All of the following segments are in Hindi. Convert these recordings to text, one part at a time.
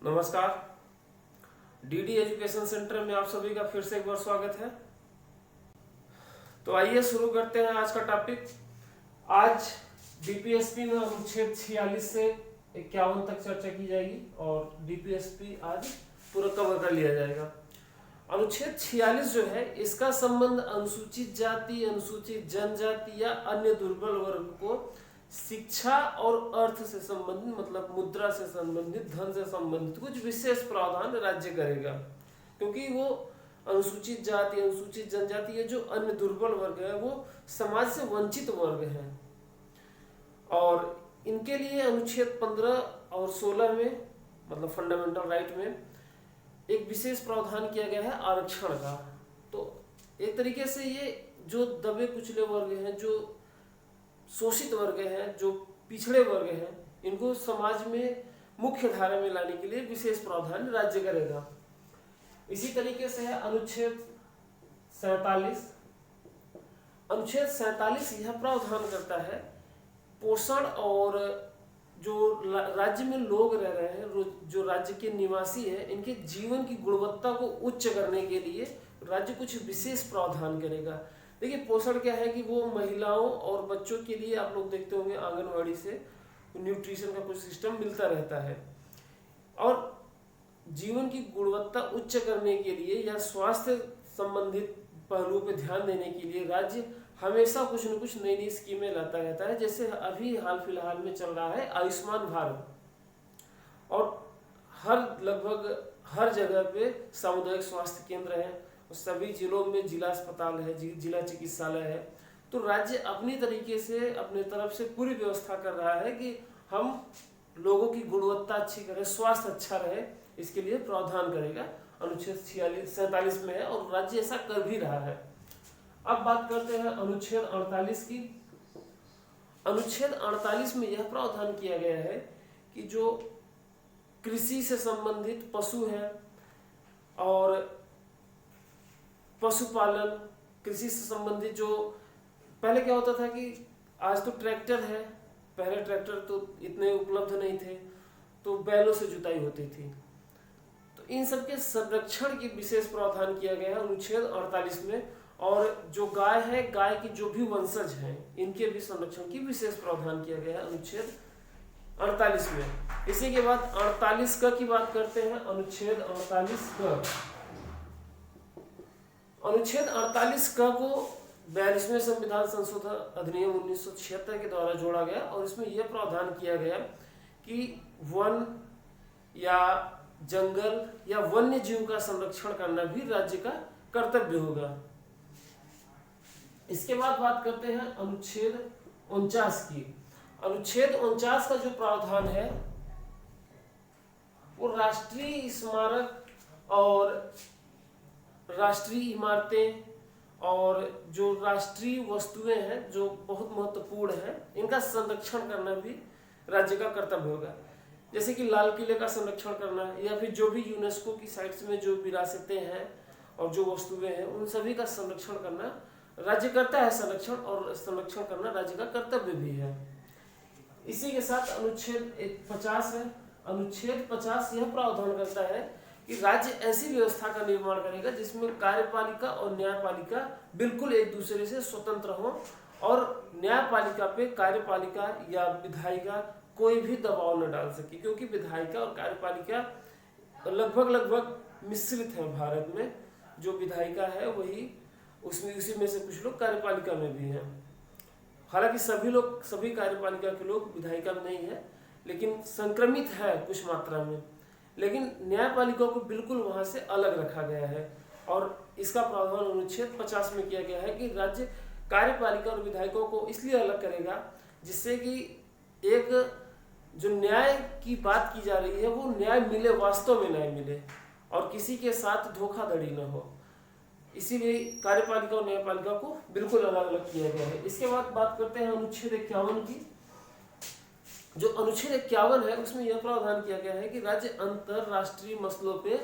नमस्कार। डीडी एजुकेशन सेंटर में आप सभी का फिर से एक बार स्वागत है। तो आइए शुरू करते हैं आज का टॉपिक। आज डीपीएसपी में अनुच्छेद 46 से 51 तक चर्चा की जाएगी और डीपीएसपी आज पूरा कवर कर लिया जाएगा। अनुच्छेद 46 जो है इसका संबंध अनुसूचित जाति, अनुसूचित जनजाति या अन्य दुर्बल वर्ग को शिक्षा और अर्थ से संबंधित, मतलब मुद्रा से संबंधित, धन से संबंधित कुछ विशेष प्रावधान राज्य करेगा, क्योंकि वो अनुसूचित जाति, अनुसूचित जनजाति ये जो अन्य दुर्बल वर्ग है वो समाज से वंचित वर्ग हैं और इनके लिए अनुच्छेद 15 और 16 में, मतलब फंडामेंटल राइट में एक विशेष प्रावधान किया गया है आरक्षण का। तो एक तरीके से ये जो दबे कुचले वर्ग हैं, जो शोषित वर्ग हैं, जो पिछड़े वर्ग हैं, इनको समाज में मुख्य धारा में लाने के लिए विशेष प्रावधान राज्य करेगा। इसी तरीके से है अनुच्छेद 47। अनुच्छेद 47 यह प्रावधान करता है पोषण और जो राज्य में लोग रह रहे हैं, जो राज्य के निवासी हैं, इनके जीवन की गुणवत्ता को उच्च करने के लिए राज्य कुछ विशेष प्रावधान करेगा। देखिए, पोषण क्या है कि वो महिलाओं और बच्चों के लिए आप लोग देखते होंगे आंगनवाड़ी से न्यूट्रिशन का कुछ सिस्टम मिलता रहता है, और जीवन की गुणवत्ता उच्च करने के लिए या स्वास्थ्य संबंधित पहलुओं पर ध्यान देने के लिए राज्य हमेशा कुछ न कुछ नई नई स्कीमें लाता रहता है। जैसे अभी हाल फिलहाल में चल रहा है आयुष्मान भारत, और लगभग हर जगह पे सामुदायिक स्वास्थ्य केंद्र है, सभी जिलों में जिला अस्पताल है, जिला चिकित्सालय है। तो राज्य अपनी तरीके से अपने तरफ से पूरी व्यवस्था कर रहा है कि हम लोगों की गुणवत्ता अच्छी करें, स्वास्थ्य अच्छा रहे, इसके लिए प्रावधान करेगा। अनुच्छेद 47 में है और राज्य ऐसा कर भी रहा है। अब बात करते हैं अनुच्छेद 48 की। अनुच्छेद 48 में यह प्रावधान किया गया है कि जो कृषि से संबंधित पशु है और पशुपालन, कृषि से संबंधित, जो पहले क्या होता था कि आज तो ट्रैक्टर है, पहले ट्रैक्टर तो इतने उपलब्ध नहीं थे, तो बैलों से जुताई होती थी। तो इन सब के संरक्षण की विशेष प्रावधान किया गया है अनुच्छेद 48 में। और जो गाय है, गाय की जो भी वंशज हैं, इनके भी संरक्षण की विशेष प्रावधान किया गया है अनुच्छेद 48 में। इसी के बाद 48 क की बात करते हैं। अनुच्छेद 48 क, अनुच्छेद 48 क को 42वें संविधान संशोधन अधिनियम 1976 के द्वारा जोड़ा गया और इसमें यह प्रावधान किया गया कि वन या जंगल या वन्य जीव का संरक्षण करना भी राज्य का कर्तव्य होगा। इसके बाद बात करते हैं अनुच्छेद 49 की। अनुच्छेद 49 का जो प्रावधान है वो राष्ट्रीय स्मारक और राष्ट्रीय इमारतें और जो राष्ट्रीय वस्तुएं हैं जो बहुत महत्वपूर्ण हैं, इनका संरक्षण करना भी राज्य का कर्तव्य होगा। जैसे कि लाल किले का संरक्षण करना या फिर जो भी यूनेस्को की साइट्स में जो विरासतें हैं और जो वस्तुएं हैं, उन सभी का संरक्षण करना राज्य करता है संरक्षण, और संरक्षण करना राज्य का कर्तव्य भी है। इसी के साथ अनुच्छेद 50 है। अनुच्छेद 50 यह प्रावधान करता है कि राज्य ऐसी व्यवस्था का निर्माण करेगा जिसमें कार्यपालिका और न्यायपालिका बिल्कुल एक दूसरे से स्वतंत्र हो और न्यायपालिका पे कार्यपालिका या विधायिका कोई भी दबाव न डाल सके, क्योंकि विधायिका और कार्यपालिका लगभग मिश्रित है भारत में। जो विधायिका है वही उसमें, उसी में से कुछ लोग कार्यपालिका में भी हैं। हालांकि सभी कार्यपालिका के लोग विधायिका में नहीं है, लेकिन संक्रमित है कुछ मात्रा में। लेकिन न्यायपालिका को बिल्कुल वहां से अलग रखा गया है और इसका प्रावधान अनुच्छेद 50 में किया गया है कि राज्य कार्यपालिका और विधायकों को इसलिए अलग करेगा जिससे कि एक जो न्याय की बात की जा रही है वो न्याय मिले, वास्तव में न्याय मिले और किसी के साथ धोखाधड़ी न हो। इसीलिए कार्यपालिका और न्यायपालिका को बिल्कुल अलग अलग किया गया है। इसके बाद बात करते हैं अनुच्छेद 51 की। जो अनुच्छेद 51 है उसमें यह प्रावधान किया गया है कि राज्य अंतरराष्ट्रीय मसलों पे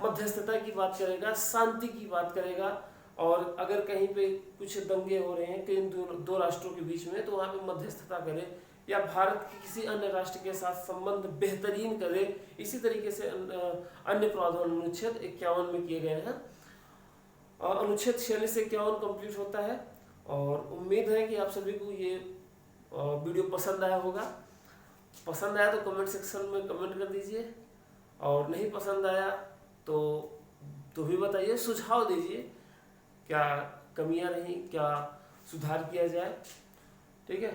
मध्यस्थता की बात करेगा, शांति की बात करेगा, और अगर कहीं पे कुछ दंगे हो रहे हैं कहीं दो राष्ट्रों के बीच में, तो वहाँ पे मध्यस्थता करे। या भारत के किसी अन्य राष्ट्र के साथ संबंध बेहतरीन करे, इसी तरीके से अन्य प्रावधान अनुच्छेद 51 में किए गए हैं। और अनुच्छेद 46 से 51 कंप्लीट होता है। और उम्मीद है कि आप सभी को ये वीडियो पसंद आया होगा। पसंद आया तो कमेंट सेक्शन में कमेंट कर दीजिए, और नहीं पसंद आया तो भी बताइए, सुझाव दीजिए क्या कमियां रहीं, क्या सुधार किया जाए। ठीक है,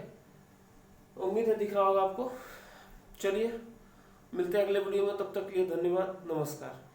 उम्मीद है दिख रहा होगा आपको। चलिए मिलते हैं अगले वीडियो में, तब तक के लिए धन्यवाद, नमस्कार।